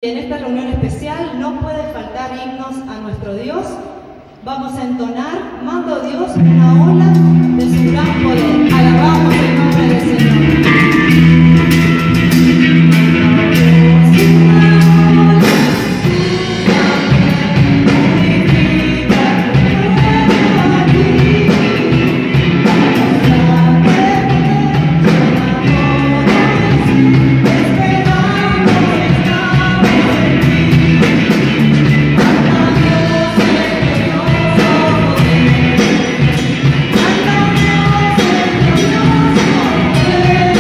En esta reunión especial no puede faltar himnos a nuestro Dios. Vamos a entonar, manda a Dios una ola de su gran poder. Alabamos el nombre del Señor. Thank you.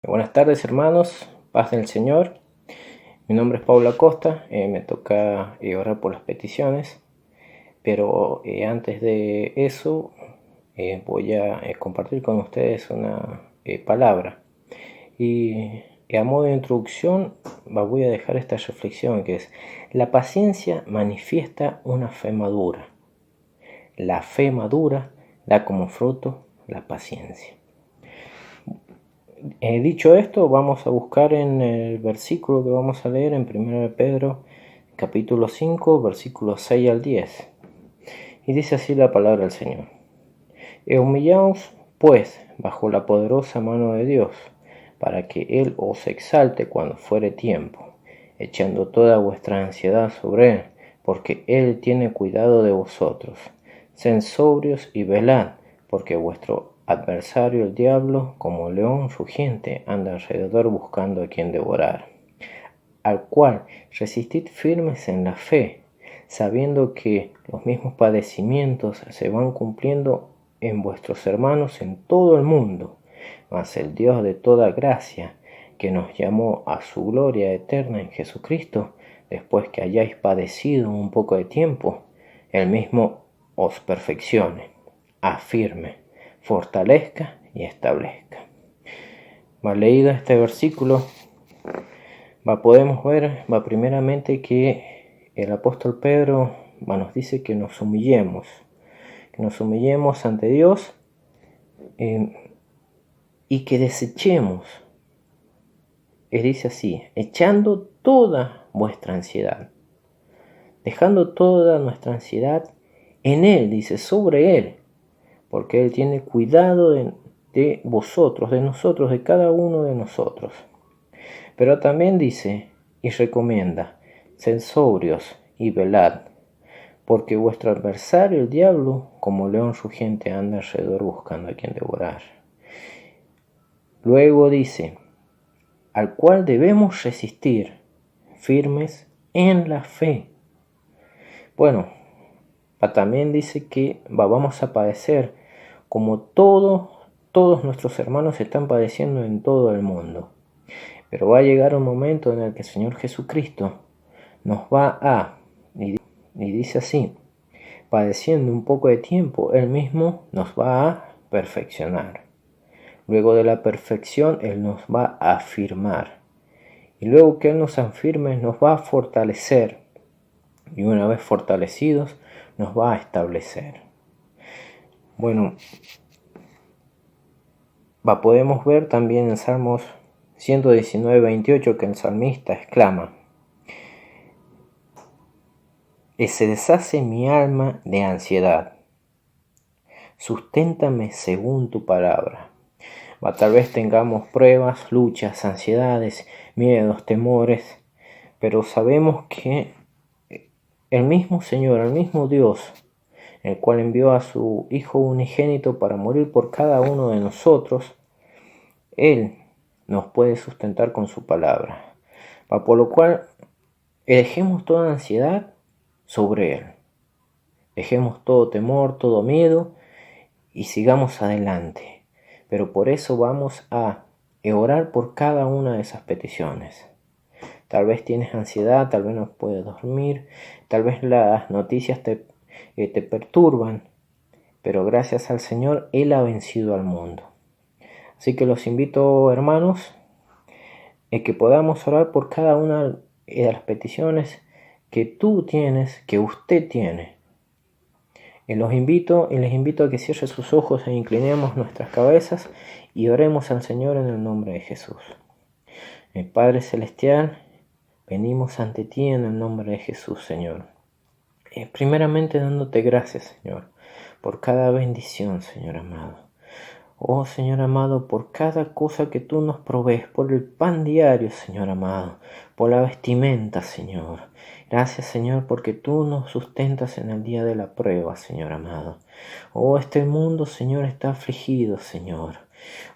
Buenas tardes, hermanos, paz del Señor. Mi nombre es Paula Costa, me toca orar por las peticiones, pero antes de eso voy a compartir con ustedes una palabra. Y a modo de introducción voy a dejar esta reflexión que es: la paciencia manifiesta una fe madura. La fe madura da como fruto la paciencia. Dicho esto, vamos a buscar en el versículo que vamos a leer en 1 Pedro capítulo 5, versículos 6 al 10. Y dice así la palabra del Señor: Humillaos, pues, bajo la poderosa mano de Dios, para que Él os exalte cuando fuere tiempo, echando toda vuestra ansiedad sobre Él, porque Él tiene cuidado de vosotros. Sed sobrios y velad, porque vuestro adversario el diablo, como león rugiente, anda alrededor buscando a quien devorar. Al cual resistid firmes en la fe, sabiendo que los mismos padecimientos se van cumpliendo en vuestros hermanos en todo el mundo. Mas el Dios de toda gracia, que nos llamó a su gloria eterna en Jesucristo, después que hayáis padecido un poco de tiempo, Él mismo os perfeccione, afirme, fortalezca y establezca. Leído este versículo, podemos ver primeramente que el apóstol Pedro nos dice que nos humillemos ante Dios y que desechemos, dice así, echando toda vuestra ansiedad, dejando toda nuestra ansiedad en Él, dice, sobre Él, porque Él tiene cuidado de vosotros, de nosotros, de cada uno de nosotros. Pero también dice y recomienda: sed sobrios y velad, porque vuestro adversario el diablo, como león rugiente, anda alrededor buscando a quien devorar. Luego dice: al cual debemos resistir firmes en la fe. Bueno, también dice que vamos a padecer como todos nuestros hermanos están padeciendo en todo el mundo. Pero va a llegar un momento en el que el Señor Jesucristo nos va a, y dice así, padeciendo un poco de tiempo, Él mismo nos va a perfeccionar. Luego de la perfección, Él nos va a afirmar. Y luego que Él nos afirme, nos va a fortalecer. Y una vez fortalecidos, nos va a establecer. Bueno, podemos ver también en Salmos 119, 28 que el salmista exclama: se deshace mi alma de ansiedad, susténtame según tu palabra. Tal vez tengamos pruebas, luchas, ansiedades, miedos, temores, pero sabemos que el mismo Señor, el mismo Dios, el cual envió a su Hijo unigénito para morir por cada uno de nosotros, Él nos puede sustentar con su palabra. Por lo cual, dejemos toda ansiedad sobre Él. Dejemos todo temor, todo miedo y sigamos adelante. Pero por eso vamos a orar por cada una de esas peticiones. Tal vez tienes ansiedad, tal vez no puedes dormir, tal vez las noticias te perturban, pero gracias al Señor Él ha vencido al mundo. Así que los invito, hermanos, que podamos orar por cada una de las peticiones que tú tienes, que usted tiene. Les invito a que cierren sus ojos e inclinemos nuestras cabezas y oremos al Señor en el nombre de Jesús. Padre Celestial, venimos ante ti en el nombre de Jesús, Señor. Primeramente dándote gracias, Señor, por cada bendición, Señor amado. Oh, Señor amado, por cada cosa que tú nos provees, por el pan diario, Señor amado, por la vestimenta, Señor. Gracias, Señor, porque tú nos sustentas en el día de la prueba, Señor amado. Oh, este mundo, Señor, está afligido, Señor.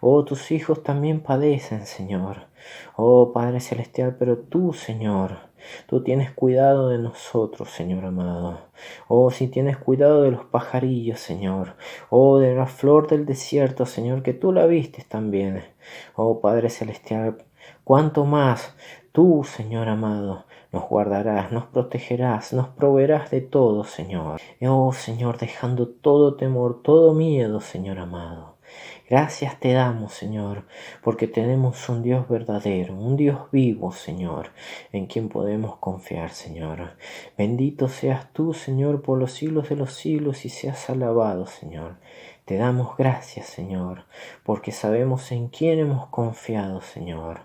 Oh, tus hijos también padecen, Señor. Oh, Padre Celestial, pero tú, Señor, tú tienes cuidado de nosotros, Señor amado. Oh, si tienes cuidado de los pajarillos, Señor. Oh, de la flor del desierto, Señor, que tú la vistes también. Oh, Padre Celestial, cuánto más tú, Señor amado, nos guardarás, nos protegerás, nos proveerás de todo, Señor. Oh, Señor, dejando todo temor, todo miedo, Señor amado. Gracias te damos, Señor, porque tenemos un Dios verdadero, un Dios vivo, Señor, en quien podemos confiar, Señor. Bendito seas tú, Señor, por los siglos de los siglos y seas alabado, Señor. Te damos gracias, Señor, porque sabemos en quién hemos confiado, Señor.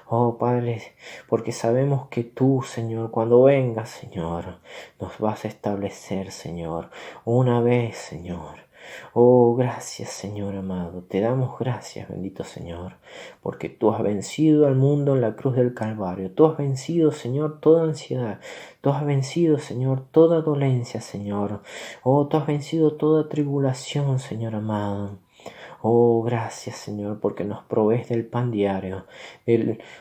Oh, Padre, porque sabemos que tú, Señor, cuando vengas, Señor, nos vas a establecer, Señor, una vez, Señor. Oh, gracias, Señor amado. Te damos gracias, bendito Señor, porque tú has vencido al mundo en la cruz del Calvario. Tú has vencido, Señor, toda ansiedad. Tú has vencido, Señor, toda dolencia, Señor. Oh, tú has vencido toda tribulación, Señor amado. Oh, gracias, Señor, porque nos provees del pan diario,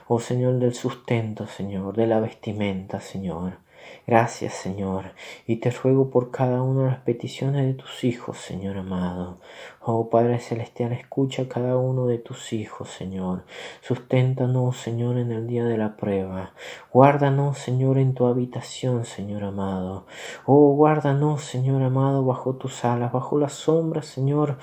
oh, Señor, del sustento, Señor, de la vestimenta, Señor. Gracias, Señor, y te ruego por cada una de las peticiones de tus hijos, Señor amado. Oh, Padre Celestial, escucha a cada uno de tus hijos, Señor. Susténtanos, Señor, en el día de la prueba. Guárdanos, Señor, en tu habitación, Señor amado. Oh, guárdanos, Señor amado, bajo tus alas, bajo las sombras, Señor.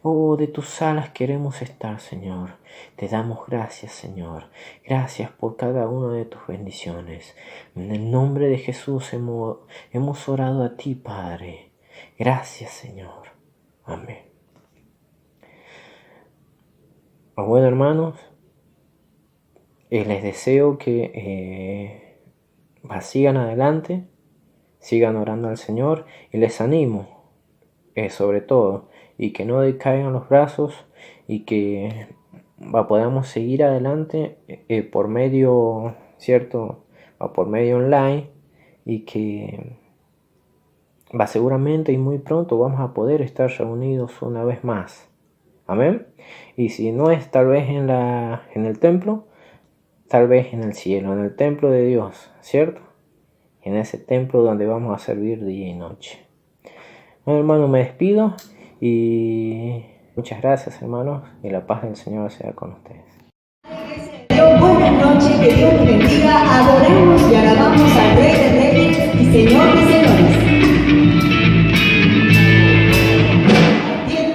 Oh, de tus alas queremos estar, Señor. Te damos gracias, Señor. Gracias por cada una de tus bendiciones. En el nombre de Jesús hemos orado a ti, Padre. Gracias, Señor. Amén. Bueno, hermanos, les deseo que sigan adelante, sigan orando al Señor y les animo, sobre todo, y que no decaigan los brazos y que podamos seguir adelante por medio, ¿cierto? Por medio online y que seguramente y muy pronto vamos a poder estar reunidos una vez más. Amén. Y si no es tal vez en el templo, tal vez en el cielo, en el templo de Dios, ¿cierto? En ese templo donde vamos a servir día y noche. Bueno, hermano, me despido y muchas gracias, hermanos, y la paz del Señor sea con ustedes. Buenas noches, que Dios les bendiga, adoremos y alabamos al Rey de Reyes y Señor de Señores. Quiero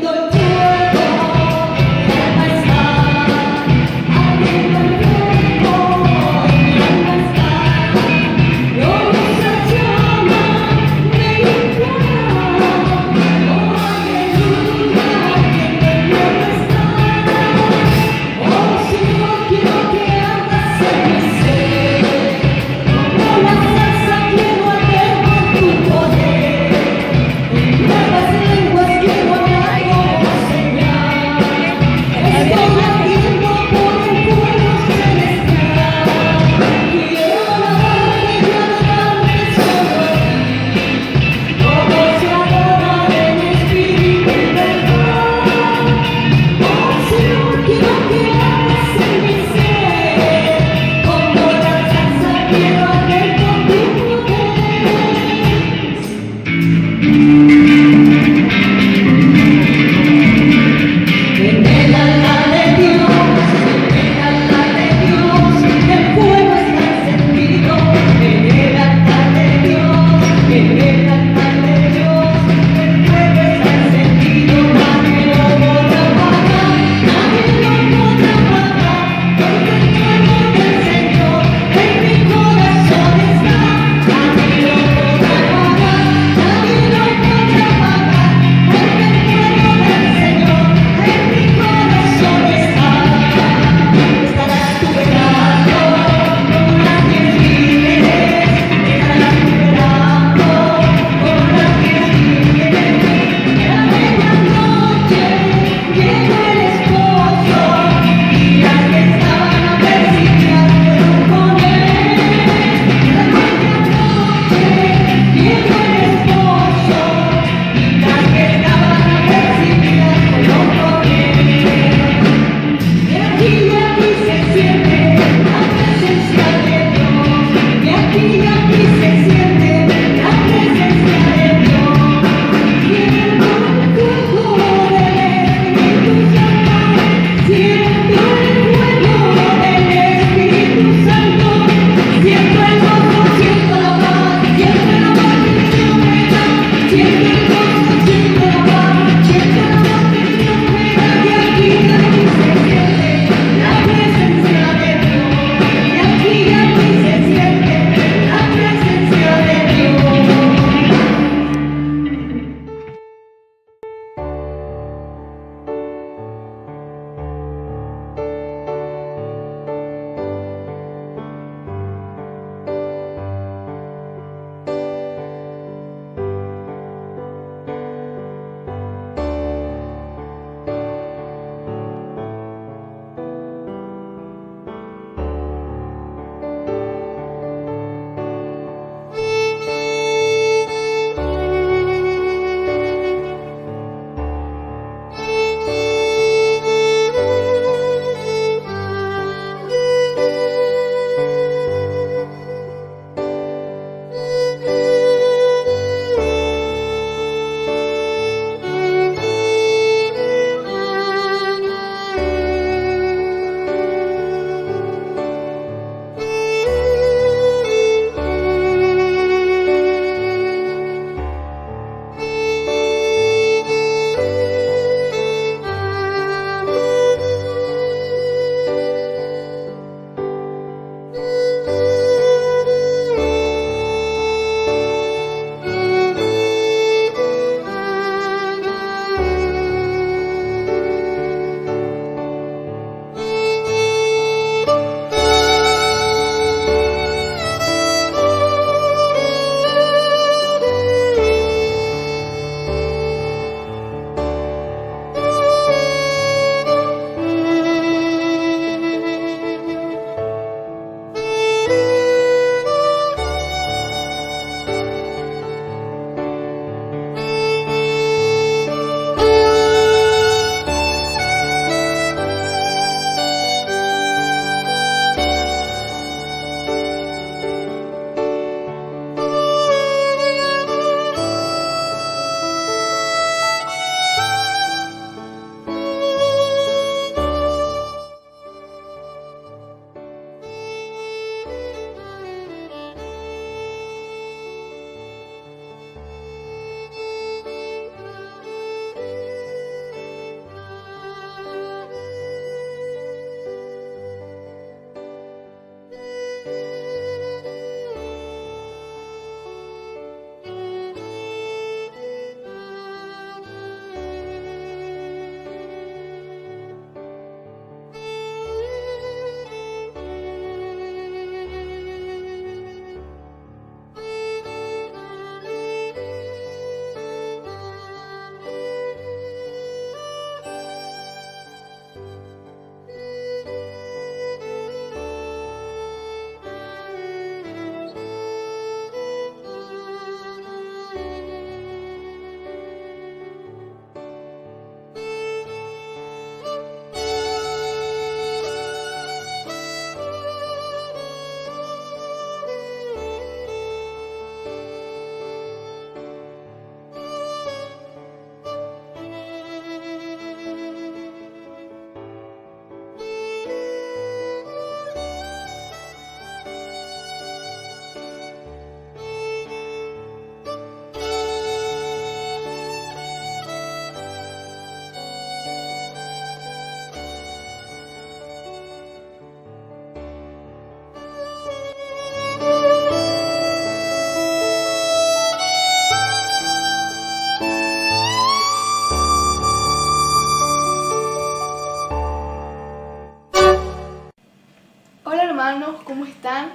hermanos, ¿cómo están?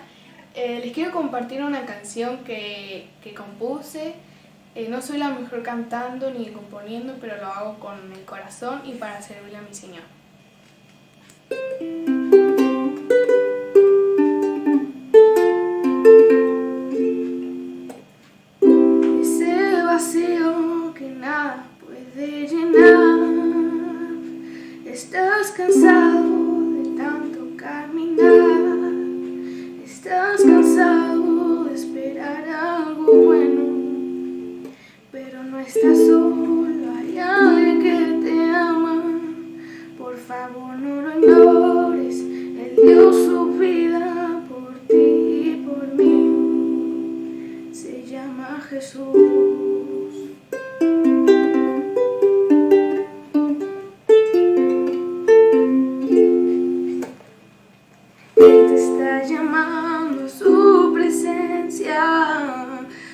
Les quiero compartir una canción que compuse. No soy la mejor cantando ni componiendo, pero lo hago con el corazón y para servirle a mi Señor. Ese vacío que nada puede llenar, estás cansado de tanto caminar, estás cansado de esperar algo bueno, pero no estás solo, hay alguien que te ama. Por favor no lo ignores, Él dio su vida por ti y por mí, se llama Jesús. Él te está llamando a su presencia,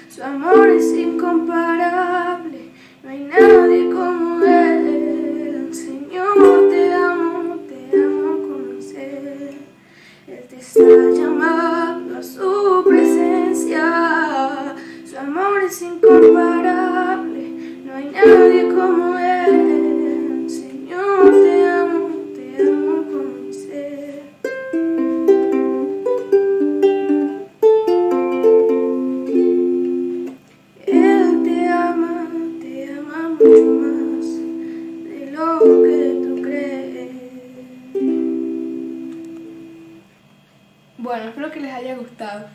su amor es incomparable, no hay nadie como Él. Señor, te amo conocer. Él te está llamando a su presencia, su amor es incomparable, no hay nadie como Él. Señor, te amo conocer. Él te ama mucho más de lo que tú crees. Bueno, espero que les haya gustado.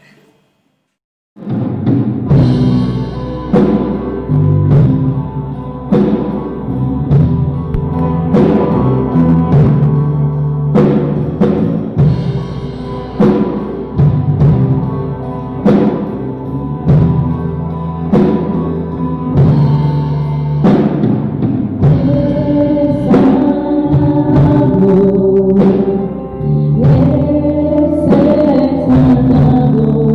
Eres el Sanador.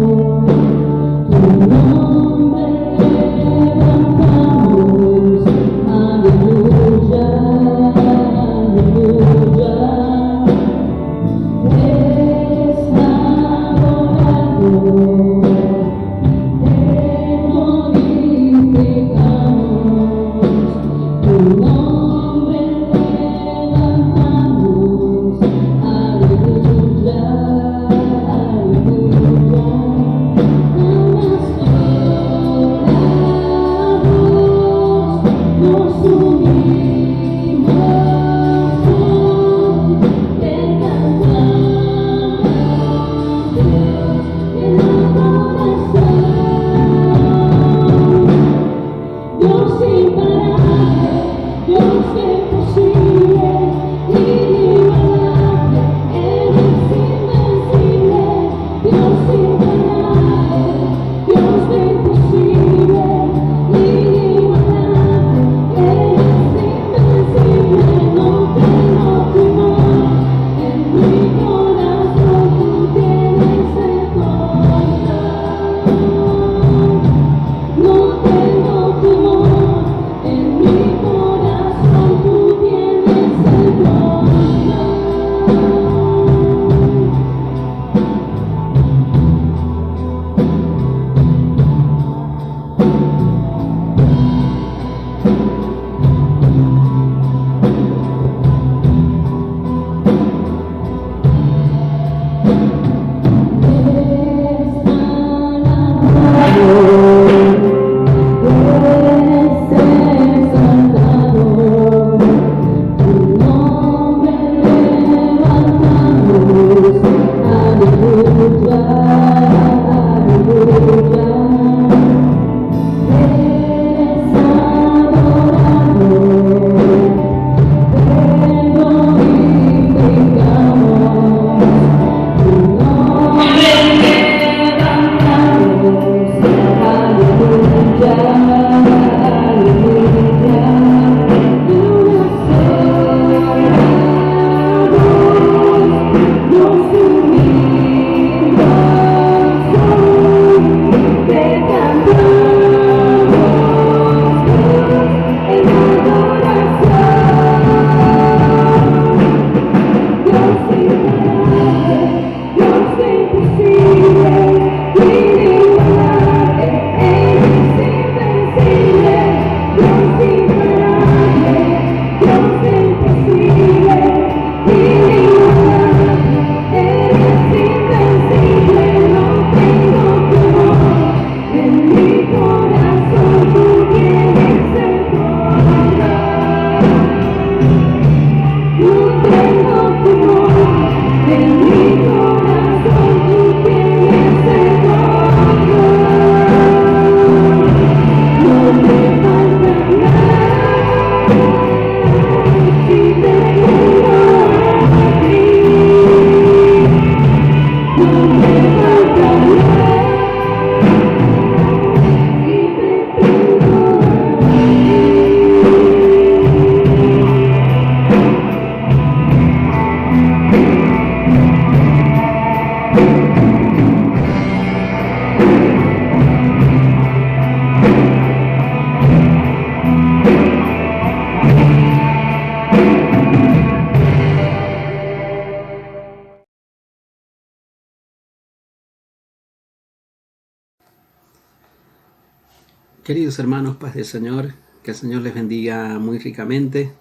Queridos hermanos, paz del Señor, que el Señor les bendiga muy ricamente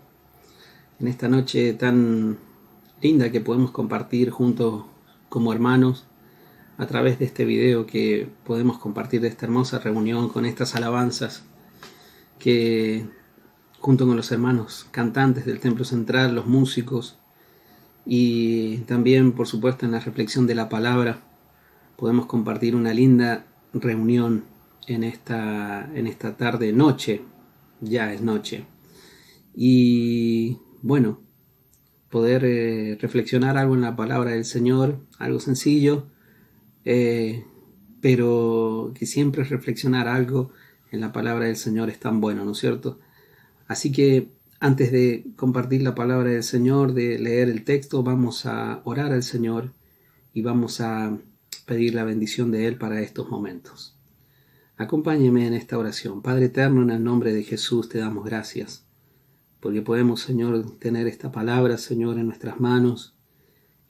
en esta noche tan linda que podemos compartir juntos como hermanos a través de este video que podemos compartir de esta hermosa reunión con estas alabanzas que junto con los hermanos cantantes del Templo Central, los músicos y también por supuesto en la reflexión de la palabra podemos compartir una linda reunión en esta tarde, noche, ya es noche, y bueno, poder reflexionar algo en la palabra del Señor, algo sencillo, pero que siempre reflexionar algo en la palabra del Señor es tan bueno, ¿no es cierto? Así que antes de compartir la palabra del Señor, de leer el texto, vamos a orar al Señor y vamos a pedir la bendición de Él para estos momentos. Acompáñeme en esta oración. Padre eterno, en el nombre de Jesús te damos gracias, porque podemos, Señor, tener esta palabra, Señor, en nuestras manos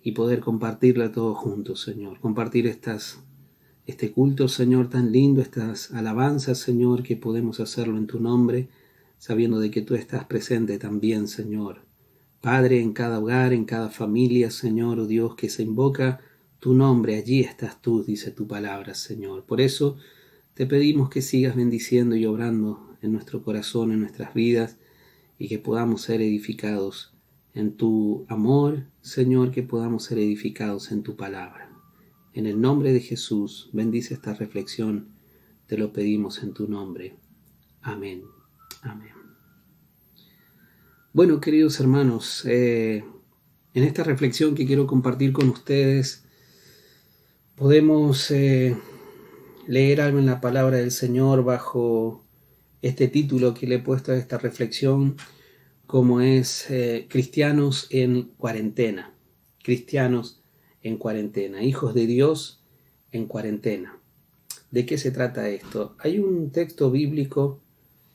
y poder compartirla todos juntos, Señor. Compartir este culto, Señor, tan lindo, estas alabanzas, Señor, que podemos hacerlo en tu nombre, sabiendo de que tú estás presente también, Señor. Padre, en cada hogar, en cada familia, Señor, oh Dios, que se invoca tu nombre, allí estás tú, dice tu palabra, Señor. Por eso te pedimos que sigas bendiciendo y obrando en nuestro corazón, en nuestras vidas, y que podamos ser edificados en tu amor, Señor, que podamos ser edificados en tu palabra. En el nombre de Jesús, bendice esta reflexión, te lo pedimos en tu nombre. Amén. Amén. Bueno, queridos hermanos, en esta reflexión que quiero compartir con ustedes, podemos leer algo en la palabra del Señor bajo este título que le he puesto a esta reflexión, como es Cristianos en cuarentena. Cristianos en cuarentena, hijos de Dios en cuarentena. ¿De qué se trata esto? Hay un texto bíblico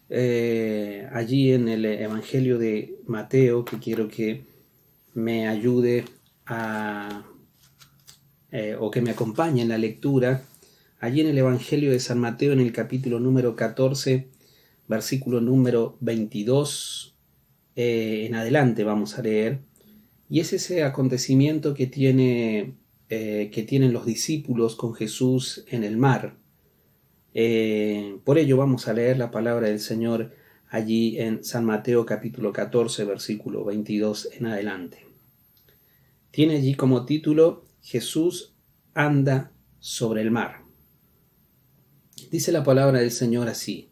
allí en el Evangelio de Mateo que quiero que me ayude o que me acompañe en la lectura. Allí en el Evangelio de San Mateo, en el capítulo número 14, versículo número 22, en adelante vamos a leer. Y es ese acontecimiento que tienen los discípulos con Jesús en el mar. Por ello vamos a leer la palabra del Señor allí en San Mateo capítulo 14, versículo 22 en adelante. Tiene allí como título Jesús anda sobre el mar. Dice la palabra del Señor así: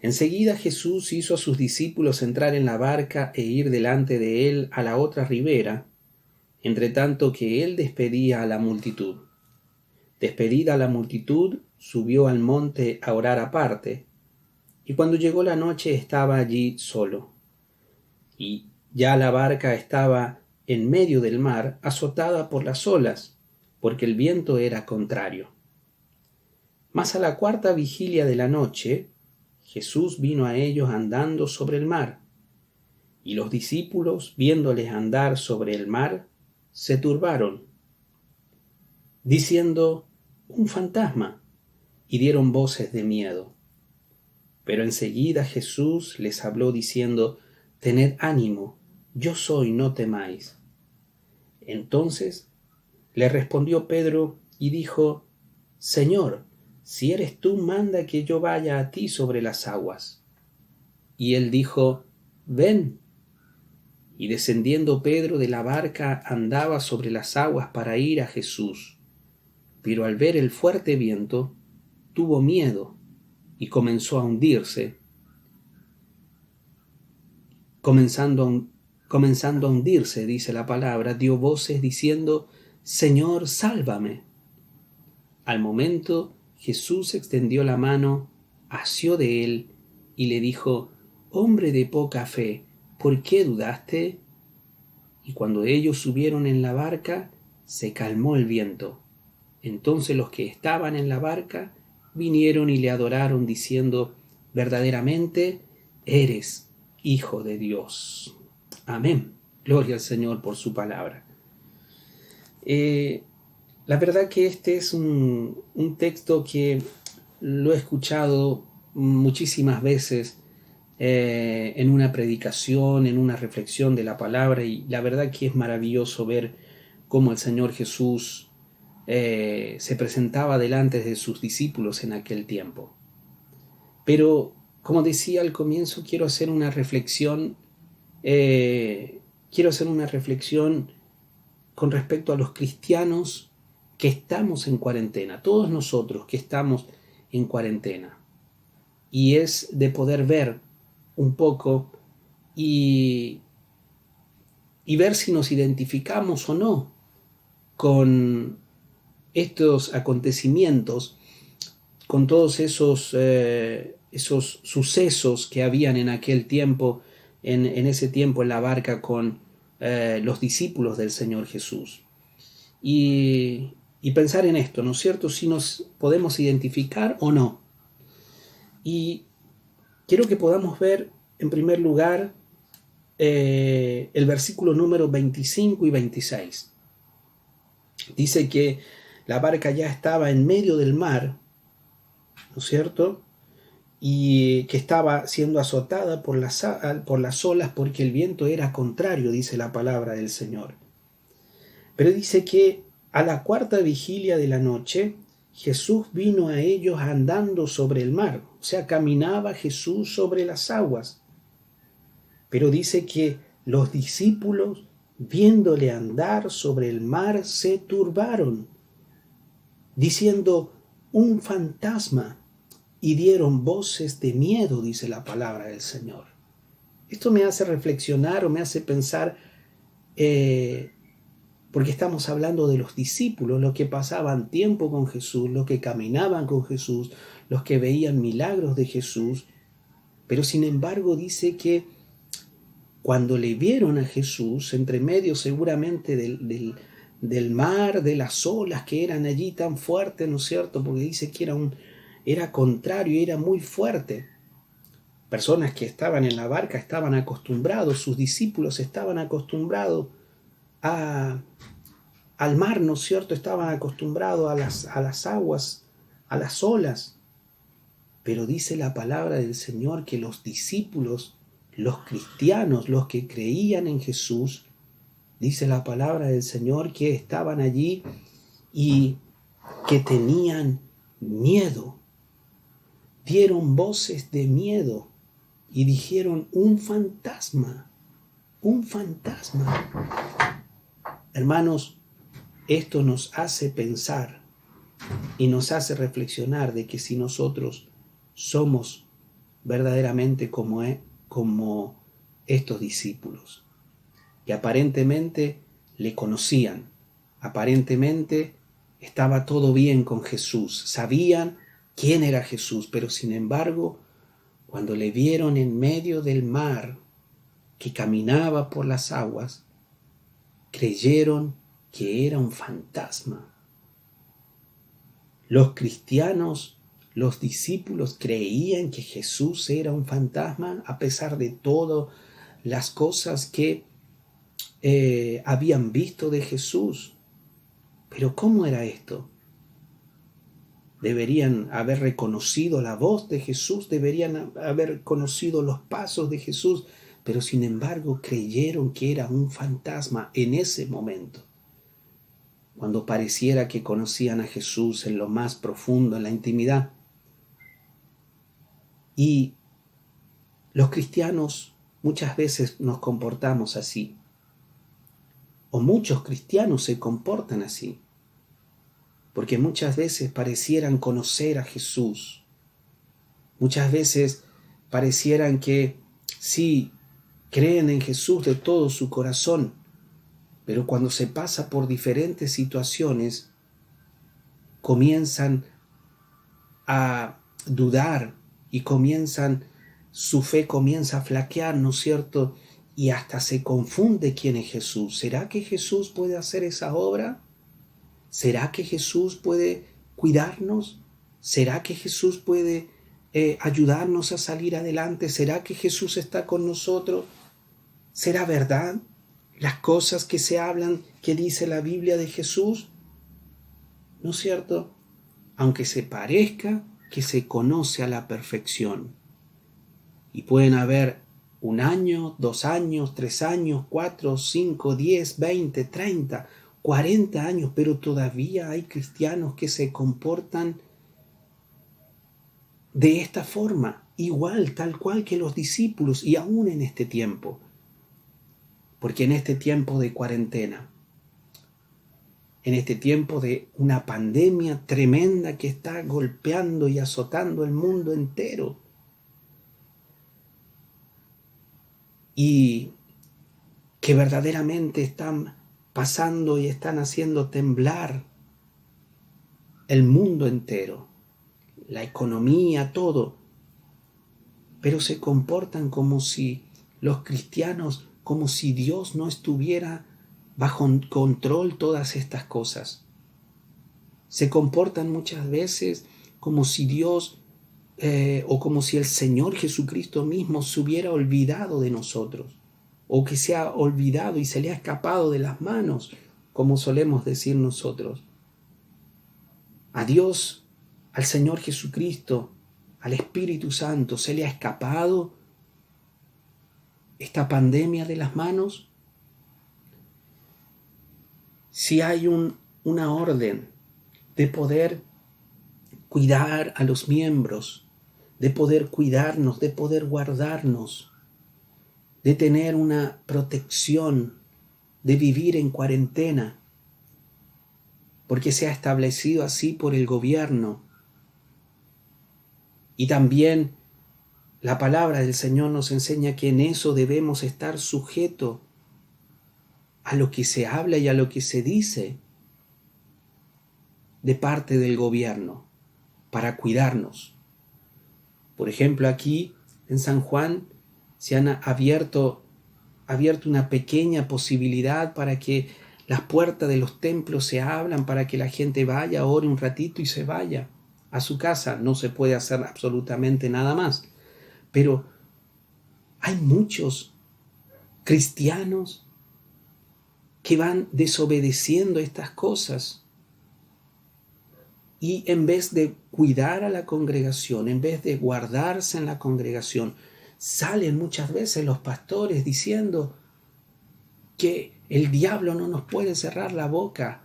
Enseguida Jesús hizo a sus discípulos entrar en la barca e ir delante de él a la otra ribera, entre tanto que él despedía a la multitud. Despedida la multitud, subió al monte a orar aparte, y cuando llegó la noche estaba allí solo. Y ya la barca estaba en medio del mar, azotada por las olas, porque el viento era contrario. Mas a la cuarta vigilia de la noche, Jesús vino a ellos andando sobre el mar, y los discípulos, viéndoles andar sobre el mar, se turbaron, diciendo: «Un fantasma», y dieron voces de miedo. Pero enseguida Jesús les habló diciendo: «Tened ánimo, yo soy, no temáis». Entonces le respondió Pedro y dijo: «Señor, si eres tú, manda que yo vaya a ti sobre las aguas». Y él dijo: «Ven». Y descendiendo Pedro de la barca andaba sobre las aguas para ir a Jesús. Pero al ver el fuerte viento, tuvo miedo y comenzó a hundirse. Comenzando a hundirse, dice la palabra, dio voces diciendo: «Señor, sálvame». Al momento Jesús extendió la mano, asió de él y le dijo: «Hombre de poca fe, ¿por qué dudaste?». Y cuando ellos subieron en la barca, se calmó el viento. Entonces los que estaban en la barca vinieron y le adoraron diciendo: «Verdaderamente eres Hijo de Dios». Amén. Gloria al Señor por su palabra. La verdad que este es un texto que lo he escuchado muchísimas veces en una predicación, en una reflexión de la palabra, y la verdad que es maravilloso ver cómo el Señor Jesús se presentaba delante de sus discípulos en aquel tiempo. Pero, como decía al comienzo, quiero hacer una reflexión con respecto a los cristianos que estamos en cuarentena, todos nosotros que estamos en cuarentena, y es de poder ver un poco y ver si nos identificamos o no con estos acontecimientos, con todos esos sucesos que habían en aquel tiempo, en ese tiempo en la barca con los discípulos del Señor Jesús. Y pensar en esto, ¿no es cierto? Si nos podemos identificar o no. Y quiero que podamos ver, en primer lugar, el versículo número 25 y 26. Dice que la barca ya estaba en medio del mar, ¿no es cierto? Y que estaba siendo azotada por las olas porque el viento era contrario, dice la palabra del Señor. Pero dice que a la cuarta vigilia de la noche, Jesús vino a ellos andando sobre el mar, o sea, caminaba Jesús sobre las aguas. Pero dice que los discípulos, viéndole andar sobre el mar, se turbaron, diciendo: un fantasma, y dieron voces de miedo, dice la palabra del Señor. Esto me hace reflexionar o me hace pensar, porque estamos hablando de los discípulos, los que pasaban tiempo con Jesús, los que caminaban con Jesús, los que veían milagros de Jesús, pero sin embargo dice que cuando le vieron a Jesús, entre medio seguramente del mar, de las olas que eran allí tan fuertes, ¿no es cierto? Porque dice que era contrario, era muy fuerte. Personas que estaban en la barca estaban acostumbrados, sus discípulos estaban acostumbrados al mar, ¿no es cierto? Estaban acostumbrados a las aguas, a las olas. Pero dice la palabra del Señor que los discípulos, los cristianos, los que creían en Jesús, dice la palabra del Señor que estaban allí y que tenían miedo. Dieron voces de miedo y dijeron: un fantasma, un fantasma. Hermanos, esto nos hace pensar y nos hace reflexionar de que si nosotros somos verdaderamente como estos discípulos, que aparentemente le conocían, aparentemente estaba todo bien con Jesús, sabían quién era Jesús, pero sin embargo, cuando le vieron en medio del mar, que caminaba por las aguas, creyeron que era un fantasma. Los cristianos, los discípulos, creían que Jesús era un fantasma a pesar de todas las cosas que habían visto de Jesús. Pero ¿cómo era esto? Deberían haber reconocido la voz de Jesús, deberían haber conocido los pasos de Jesús, pero sin embargo creyeron que era un fantasma en ese momento, cuando pareciera que conocían a Jesús en lo más profundo, en la intimidad. Y los cristianos muchas veces nos comportamos así, o muchos cristianos se comportan así, porque muchas veces parecieran conocer a Jesús. Muchas veces parecieran que sí, creen en Jesús de todo su corazón, pero cuando se pasa por diferentes situaciones, comienzan a dudar y su fe comienza a flaquear, ¿no es cierto? Y hasta se confunde quién es Jesús. ¿Será que Jesús puede hacer esa obra? ¿Será que Jesús puede cuidarnos? ¿Será que Jesús puede ayudarnos a salir adelante? ¿Será que Jesús está con nosotros? ¿Será verdad las cosas que se hablan, que dice la Biblia de Jesús? ¿No es cierto? Aunque se parezca que se conoce a la perfección. Y pueden haber 1 año, 2 años, 3 años, 4, 5, 10, 20, 30, 40 años, pero todavía hay cristianos que se comportan de esta forma, igual, tal cual que los discípulos, y aún en este tiempo. Porque en este tiempo de cuarentena, en este tiempo de una pandemia tremenda que está golpeando y azotando el mundo entero, y que verdaderamente están pasando y están haciendo temblar el mundo entero, la economía, todo, pero se comportan como si los cristianos, como si Dios no estuviera bajo control todas estas cosas. Se comportan muchas veces como si Dios o como si el Señor Jesucristo mismo se hubiera olvidado de nosotros, o que se ha olvidado y se le ha escapado de las manos, como solemos decir nosotros. A Dios, al Señor Jesucristo, al Espíritu Santo, ¿se le ha escapado esta pandemia de las manos? Si hay una orden de poder cuidar a los miembros, de poder cuidarnos, de poder guardarnos, de tener una protección, de vivir en cuarentena, porque se ha establecido así por el gobierno. Y también la palabra del Señor nos enseña que en eso debemos estar sujetos a lo que se habla y a lo que se dice de parte del gobierno para cuidarnos. Por ejemplo, aquí en San Juan se han abierto una pequeña posibilidad para que las puertas de los templos se abran, para que la gente vaya, ore un ratito y se vaya a su casa. No se puede hacer absolutamente nada más. Pero hay muchos cristianos que van desobedeciendo estas cosas. Y en vez de cuidar a la congregación, en vez de guardarse en la congregación, salen muchas veces los pastores diciendo que el diablo no nos puede cerrar la boca.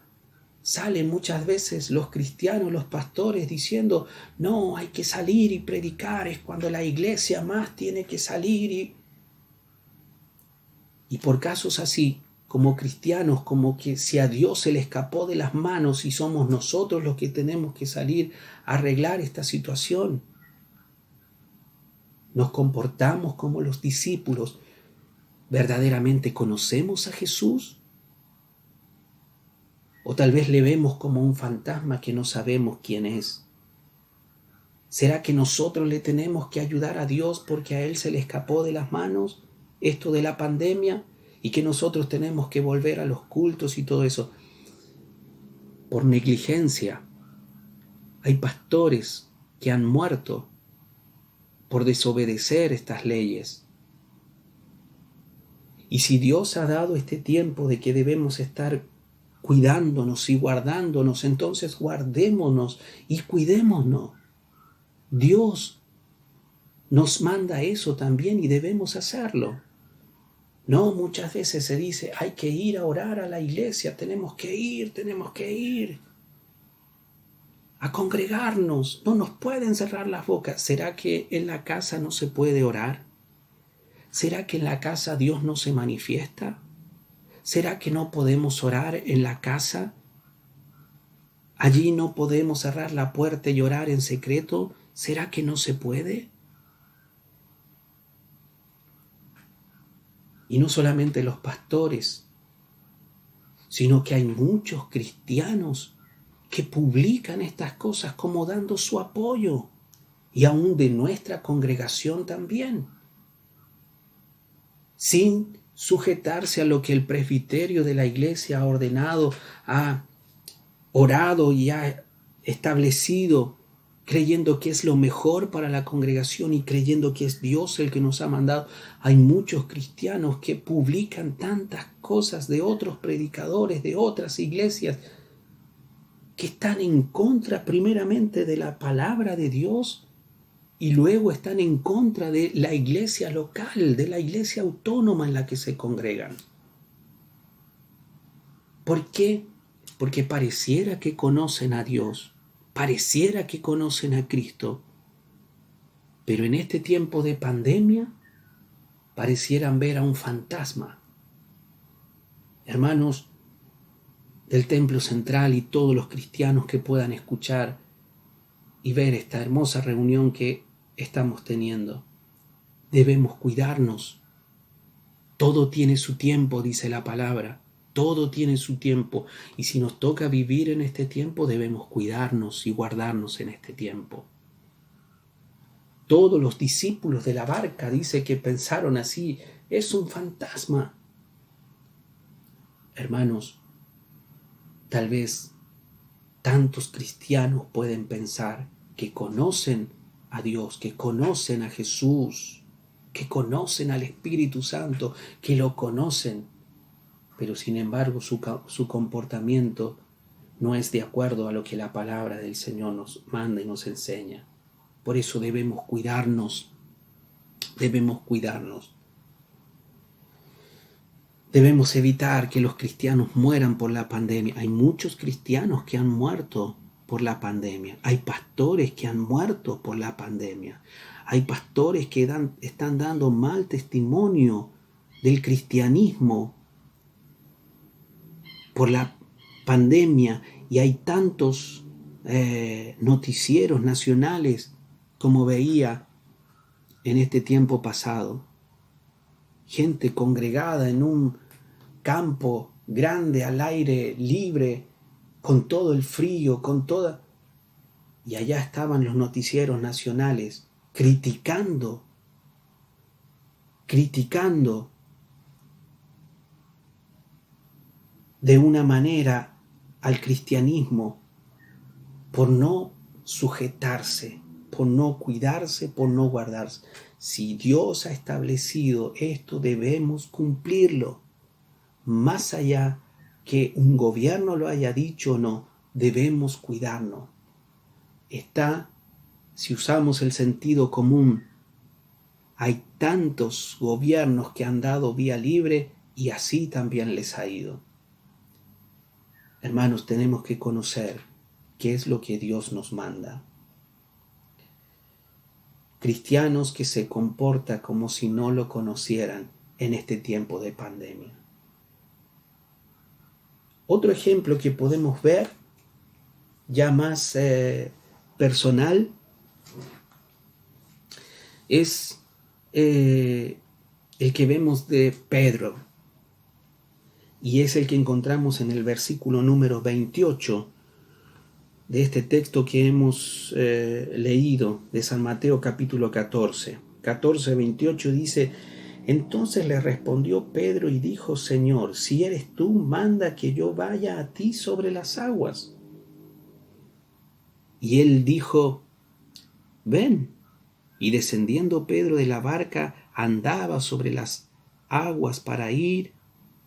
Salen muchas veces los cristianos, los pastores diciendo, no, hay que salir y predicar, es cuando la iglesia más tiene que salir. Y por casos así, como cristianos, como que si a Dios se le escapó de las manos y somos nosotros los que tenemos que salir a arreglar esta situación. Nos comportamos como los discípulos. ¿Verdaderamente conocemos a Jesús? O tal vez le vemos como un fantasma que no sabemos quién es. ¿Será que nosotros le tenemos que ayudar a Dios porque a Él se le escapó de las manos esto de la pandemia? Y que nosotros tenemos que volver a los cultos y todo eso. Por negligencia. Hay pastores que han muerto por desobedecer estas leyes. Y si Dios ha dado este tiempo de que debemos estar cuidándonos y guardándonos, entonces guardémonos y cuidémonos. Dios nos manda eso también y debemos hacerlo. No, muchas veces se dice, hay que ir a orar a la iglesia, tenemos que ir a congregarnos, no nos pueden cerrar las bocas. ¿Será que en la casa no se puede orar? ¿Será que en la casa Dios no se manifiesta? ¿Será que no podemos orar en la casa? ¿Allí no podemos cerrar la puerta y orar en secreto? ¿Será que no se puede? Y no solamente los pastores, sino que hay muchos cristianos que publican estas cosas como dando su apoyo, y aún de nuestra congregación también, sin sujetarse a lo que el presbiterio de la iglesia ha ordenado, ha orado y ha establecido, creyendo que es lo mejor para la congregación y creyendo que es Dios el que nos ha mandado. Hay muchos cristianos que publican tantas cosas de otros predicadores, de otras iglesias, que están en contra primeramente de la palabra de Dios y luego están en contra de la iglesia local, de la iglesia autónoma en la que se congregan. ¿Por qué? Porque pareciera que conocen a Dios, pareciera que conocen a Cristo, pero en este tiempo de pandemia parecieran ver a un fantasma. Hermanos del Templo Central y todos los cristianos que puedan escuchar y ver esta hermosa reunión que estamos teniendo, debemos cuidarnos. Todo tiene su tiempo, dice la palabra. Todo tiene su tiempo. Y si nos toca vivir en este tiempo, debemos cuidarnos y guardarnos en este tiempo. Todos los discípulos de la barca dice que pensaron así: es un fantasma. Hermanos, tal vez tantos cristianos pueden pensar que conocen a Dios, que conocen a Jesús, que conocen al Espíritu Santo, que lo conocen, pero sin embargo su comportamiento no es de acuerdo a lo que la palabra del Señor nos manda y nos enseña. Por eso debemos cuidarnos, debemos cuidarnos. Debemos evitar que los cristianos mueran por la pandemia. Hay muchos cristianos que han muerto por la pandemia. Hay pastores que han muerto por la pandemia. Hay pastores que están dando mal testimonio del cristianismo por la pandemia, y hay tantos noticieros nacionales como veía en este tiempo pasado. Gente congregada en un campo grande al aire libre, con todo el frío, y allá estaban los noticieros nacionales criticando de una manera al cristianismo por no sujetarse, por no cuidarse, por no guardarse. Si Dios ha establecido esto, debemos cumplirlo. Más allá que un gobierno lo haya dicho o no, debemos cuidarnos. Si usamos el sentido común, hay tantos gobiernos que han dado vía libre y así también les ha ido. Hermanos, tenemos que conocer qué es lo que Dios nos manda. Cristianos que se comportan como si no lo conocieran en este tiempo de pandemia. Otro ejemplo que podemos ver, ya más personal, es el que vemos de Pedro, y es el que encontramos en el versículo número 28 de este texto que hemos leído de San Mateo capítulo 14. 14:28 dice: entonces le respondió Pedro y dijo: Señor, si eres tú, manda que yo vaya a ti sobre las aguas. Y él dijo: ven. Y descendiendo Pedro de la barca, andaba sobre las aguas para ir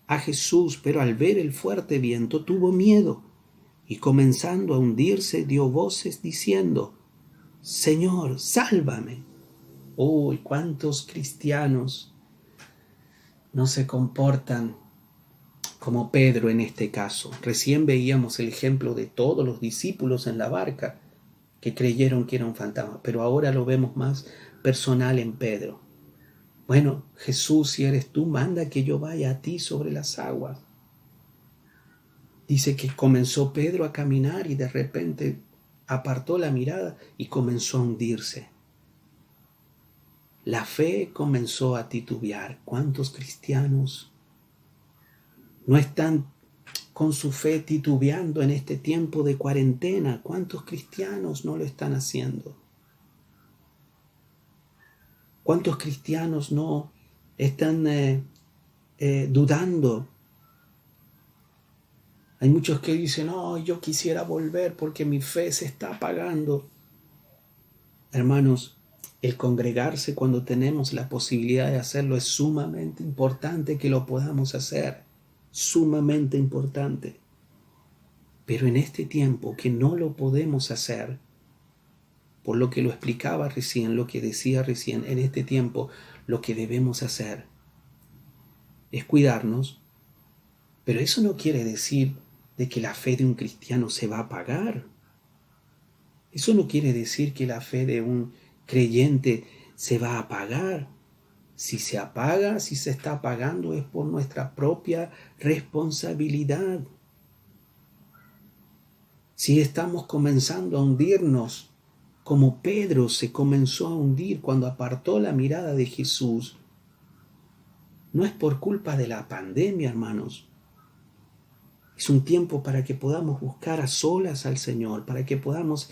a Jesús, pero al ver el fuerte viento tuvo miedo, y comenzando a hundirse dio voces diciendo: Señor, sálvame. Uy, cuántos cristianos no se comportan como Pedro en este caso. Recién veíamos el ejemplo de todos los discípulos en la barca que creyeron que era un fantasma, pero ahora lo vemos más personal en Pedro. Bueno, Jesús, si eres tú, manda que yo vaya a ti sobre las aguas. Dice que comenzó Pedro a caminar y de repente apartó la mirada y comenzó a hundirse. La fe comenzó a titubear. ¿Cuántos cristianos no están con su fe titubeando en este tiempo de cuarentena? ¿Cuántos cristianos no lo están haciendo? ¿Cuántos cristianos no están dudando? Hay muchos que dicen: no, yo quisiera volver porque mi fe se está apagando. Hermanos, el congregarse cuando tenemos la posibilidad de hacerlo es sumamente importante que lo podamos hacer. Sumamente importante. Pero en este tiempo que no lo podemos hacer, por lo que lo explicaba recién, lo que decía recién, en este tiempo lo que debemos hacer es cuidarnos, pero eso no quiere decir de que la fe de un cristiano se va a apagar. Eso no quiere decir que la fe de un creyente se va a apagar. Si se apaga, si se está apagando, es por nuestra propia responsabilidad. Si estamos comenzando a hundirnos, como Pedro se comenzó a hundir cuando apartó la mirada de Jesús, no es por culpa de la pandemia, hermanos. Es un tiempo para que podamos buscar a solas al Señor, para que podamos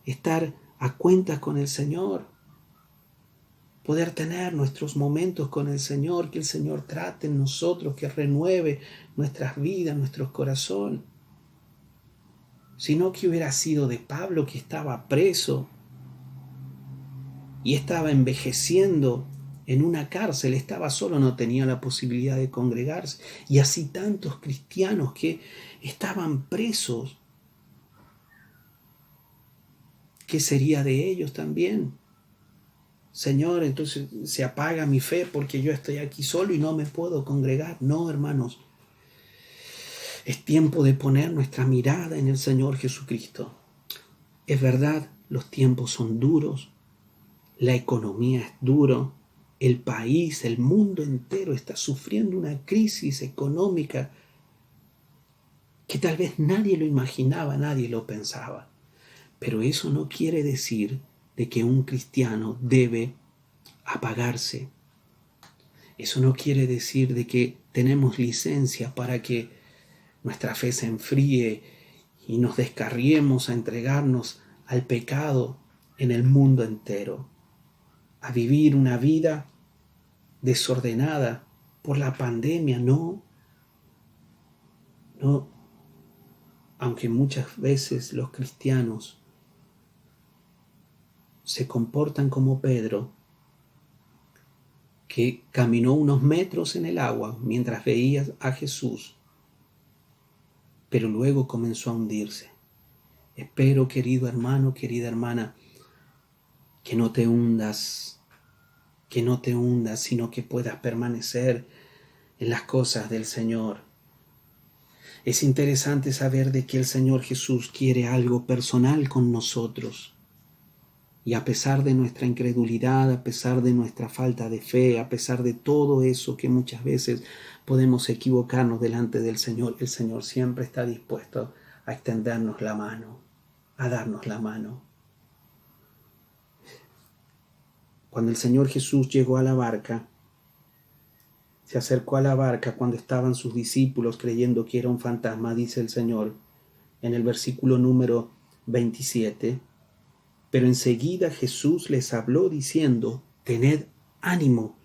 estar a cuentas con el Señor, poder tener nuestros momentos con el Señor, que el Señor trate en nosotros, que renueve nuestras vidas, nuestro corazón. Sino que hubiera sido de Pablo, que estaba preso y estaba envejeciendo en una cárcel, estaba solo, no tenía la posibilidad de congregarse, y así tantos cristianos que estaban presos. ¿Qué sería de ellos también? Señor, entonces se apaga mi fe porque yo estoy aquí solo y no me puedo congregar. No, hermanos, es tiempo de poner nuestra mirada en el Señor Jesucristo. Es verdad, los tiempos son duros, la economía es dura, el país, el mundo entero está sufriendo una crisis económica que tal vez nadie lo imaginaba, nadie lo pensaba. Pero eso no quiere decir de que un cristiano debe apagarse. Eso no quiere decir de que tenemos licencia para que nuestra fe se enfríe y nos descarriemos a entregarnos al pecado en el mundo entero, a vivir una vida desordenada por la pandemia. No, aunque muchas veces los cristianos se comportan como Pedro, que caminó unos metros en el agua mientras veía a Jesús, pero luego comenzó a hundirse. Espero, querido hermano, querida hermana, que no te hundas, sino que puedas permanecer en las cosas del Señor. Es interesante saber de que el Señor Jesús quiere algo personal con nosotros. Y a pesar de nuestra incredulidad, a pesar de nuestra falta de fe, a pesar de todo eso que muchas veces podemos equivocarnos delante del Señor, el Señor siempre está dispuesto a extendernos la mano, a darnos la mano. Cuando el Señor Jesús llegó a la barca, se acercó a la barca cuando estaban sus discípulos creyendo que era un fantasma, dice el Señor en el versículo número 27, pero enseguida Jesús les habló diciendo, tened ánimo,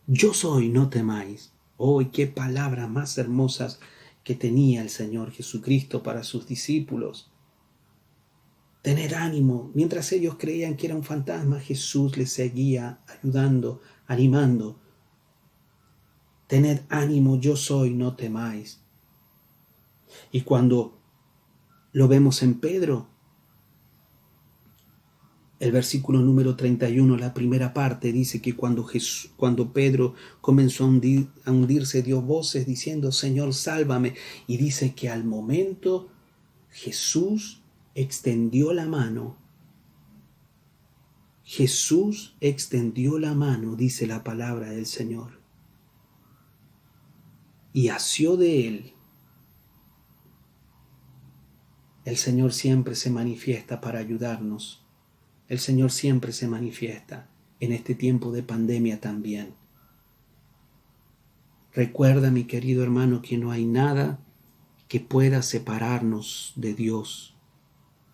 yo soy, no temáis. ¡Oh, qué palabras más hermosas que tenía el Señor Jesucristo para sus discípulos! Tened ánimo. Mientras ellos creían que era un fantasma, Jesús les seguía ayudando, animando. Tened ánimo, yo soy, no temáis. Y cuando lo vemos en Pedro, el versículo número 31, la primera parte, dice que cuando Pedro comenzó a hundirse, dio voces diciendo, Señor, sálvame. Y dice que al momento Jesús extendió la mano. Jesús extendió la mano, dice la palabra del Señor, y asió de él. El Señor siempre se manifiesta para ayudarnos. El Señor siempre se manifiesta en este tiempo de pandemia también. Recuerda, mi querido hermano, que no hay nada que pueda separarnos de Dios,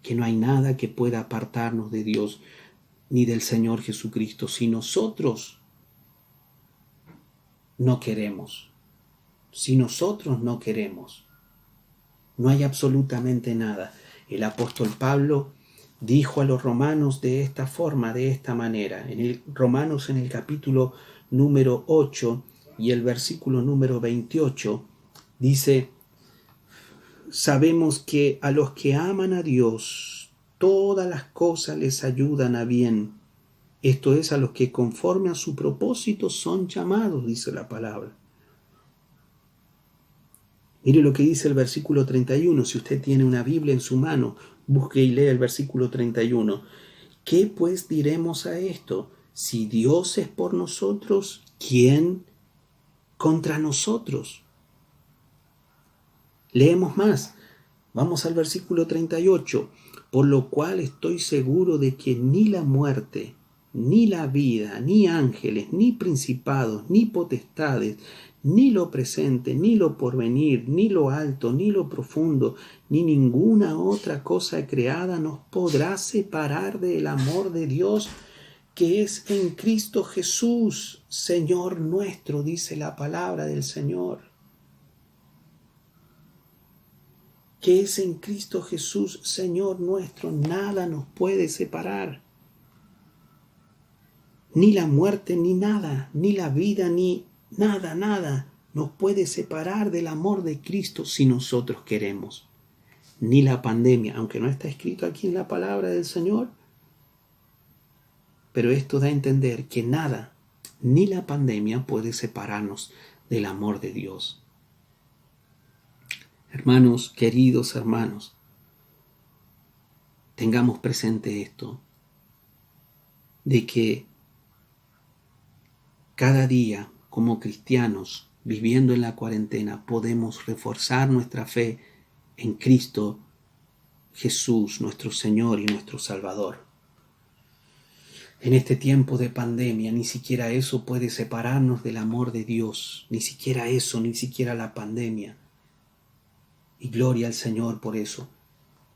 que no hay nada que pueda apartarnos de Dios ni del Señor Jesucristo si nosotros no queremos. Si nosotros no queremos, no hay absolutamente nada. El apóstol Pablo dijo a los romanos de esta forma, de esta manera. Romanos en el capítulo número 8 y el versículo número 28 dice, sabemos que a los que aman a Dios, todas las cosas les ayudan a bien. Esto es, a los que conforme a su propósito son llamados, dice la palabra. Mire lo que dice el versículo 31. Si usted tiene una Biblia en su mano, busque y lea el versículo 31. ¿Qué pues diremos a esto? Si Dios es por nosotros, ¿quién contra nosotros? Leemos más. Vamos al versículo 38. Por lo cual estoy seguro de que ni la muerte, ni la vida, ni ángeles, ni principados, ni potestades, ni lo presente, ni lo porvenir, ni lo alto, ni lo profundo, ni ninguna otra cosa creada nos podrá separar del amor de Dios que es en Cristo Jesús, Señor nuestro, dice la palabra del Señor. Que es en Cristo Jesús, Señor nuestro, nada nos puede separar. Ni la muerte, ni nada, ni la vida, ni nada nos puede separar del amor de Cristo si nosotros queremos. Ni la pandemia, aunque no está escrito aquí en la palabra del Señor, pero esto da a entender que nada, ni la pandemia puede separarnos del amor de Dios. Hermanos, queridos hermanos, tengamos presente esto, de que cada día como cristianos viviendo en la cuarentena podemos reforzar nuestra fe en Cristo Jesús, nuestro Señor y nuestro Salvador. En este tiempo de pandemia, ni siquiera eso puede separarnos del amor de Dios, ni siquiera eso, ni siquiera la pandemia. Y gloria al Señor por eso,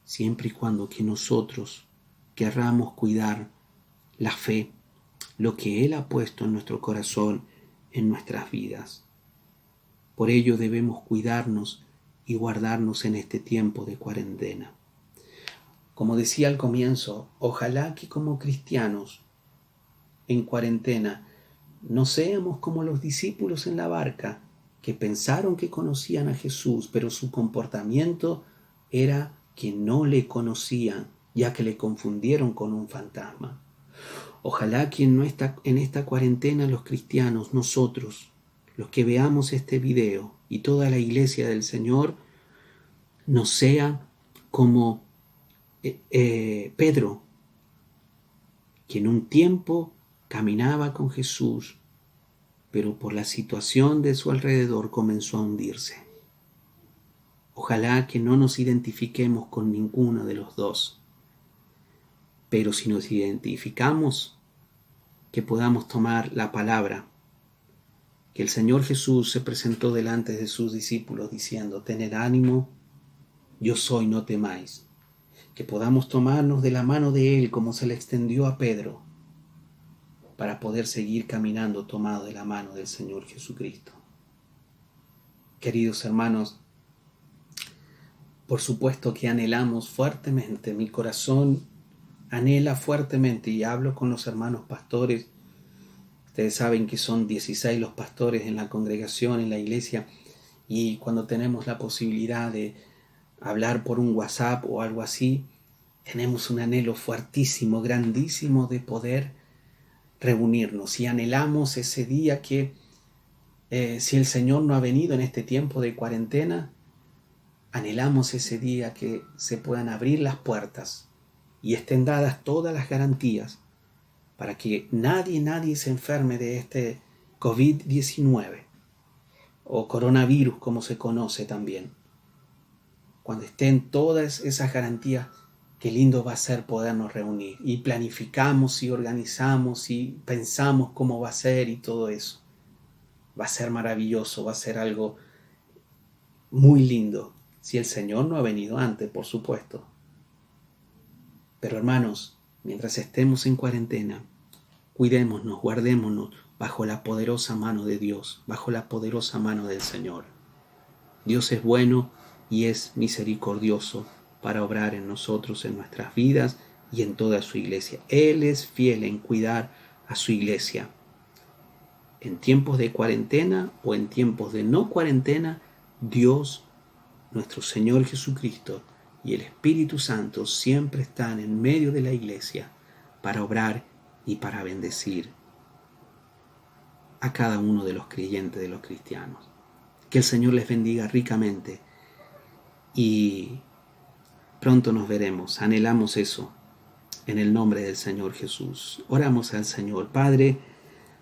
siempre y cuando que nosotros querramos cuidar la fe, lo que Él ha puesto en nuestro corazón, en nuestras vidas. Por ello debemos cuidarnos y guardarnos en este tiempo de cuarentena. Como decía al comienzo, ojalá que como cristianos en cuarentena no seamos como los discípulos en la barca, que pensaron que conocían a Jesús, pero su comportamiento era que no le conocían, ya que le confundieron con un fantasma. Ojalá que en esta cuarentena los cristianos, nosotros, los que veamos este video y toda la iglesia del Señor, no sea como Pedro, que en un tiempo caminaba con Jesús, pero por la situación de su alrededor comenzó a hundirse. Ojalá que no nos identifiquemos con ninguno de los dos, pero si nos identificamos, que podamos tomar la palabra, que el Señor Jesús se presentó delante de sus discípulos diciendo, tened ánimo, yo soy, no temáis. Que podamos tomarnos de la mano de Él como se le extendió a Pedro, para poder seguir caminando tomado de la mano del Señor Jesucristo. Queridos hermanos, por supuesto que anhelamos fuertemente, mi corazón anhela fuertemente, y hablo con los hermanos pastores. Ustedes saben que son 16 los pastores en la congregación, en la iglesia, y cuando tenemos la posibilidad de hablar por un WhatsApp o algo así, tenemos un anhelo fuertísimo, grandísimo de poder reunirnos, y anhelamos ese día que si el Señor no ha venido en este tiempo de cuarentena, anhelamos ese día que se puedan abrir las puertas y estén dadas todas las garantías para que nadie se enferme de este COVID-19 o coronavirus, como se conoce también. Cuando estén todas esas garantías, qué lindo va a ser podernos reunir, y planificamos y organizamos y pensamos cómo va a ser y todo eso. Va a ser maravilloso, va a ser algo muy lindo, si el Señor no ha venido antes, por supuesto. Pero hermanos, mientras estemos en cuarentena, cuidémonos, guardémonos bajo la poderosa mano de Dios, bajo la poderosa mano del Señor. Dios es bueno y es misericordioso para obrar en nosotros, en nuestras vidas y en toda su iglesia. Él es fiel en cuidar a su iglesia. En tiempos de cuarentena o en tiempos de no cuarentena, Dios nuestro Señor Jesucristo y el Espíritu Santo siempre están en medio de la iglesia para obrar y para bendecir a cada uno de los creyentes, de los cristianos. Que el Señor les bendiga ricamente y pronto nos veremos. Anhelamos eso en el nombre del Señor Jesús. Oramos al Señor. Padre,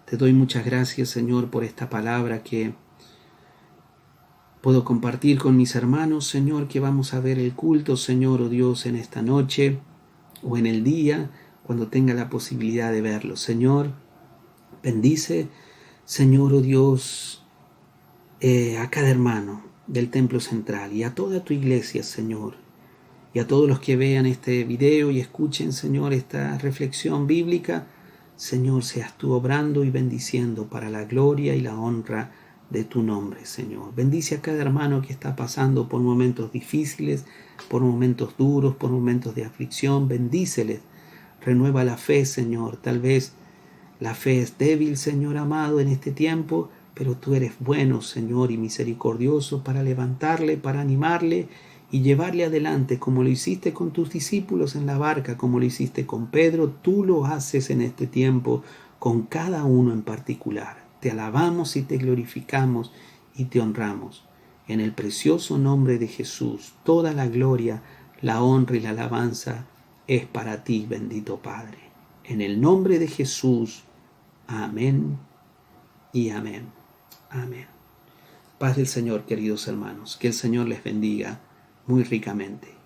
te doy muchas gracias, Señor, por esta palabra que puedo compartir con mis hermanos, Señor, que vamos a ver el culto, Señor, oh Dios, en esta noche o en el día, cuando tenga la posibilidad de verlo. Señor, bendice, Señor, oh Dios, a cada hermano del templo central y a toda tu iglesia, Señor, y a todos los que vean este video y escuchen, Señor, esta reflexión bíblica. Señor, seas tú obrando y bendiciendo para la gloria y la honra de tu nombre, Señor. Bendice a cada hermano que está pasando por momentos difíciles, por momentos duros, por momentos de aflicción. Bendíceles. Renueva la fe, Señor. Tal vez la fe es débil, Señor amado, en este tiempo, pero tú eres bueno, Señor, y misericordioso para levantarle, para animarle y llevarle adelante, como lo hiciste con tus discípulos en la barca, como lo hiciste con Pedro. Tú lo haces en este tiempo con cada uno en particular. Te alabamos y te glorificamos y te honramos. En el precioso nombre de Jesús, toda la gloria, la honra y la alabanza es para ti, bendito Padre. En el nombre de Jesús, amén y amén. Amén. Paz del Señor, queridos hermanos. Que el Señor les bendiga muy ricamente.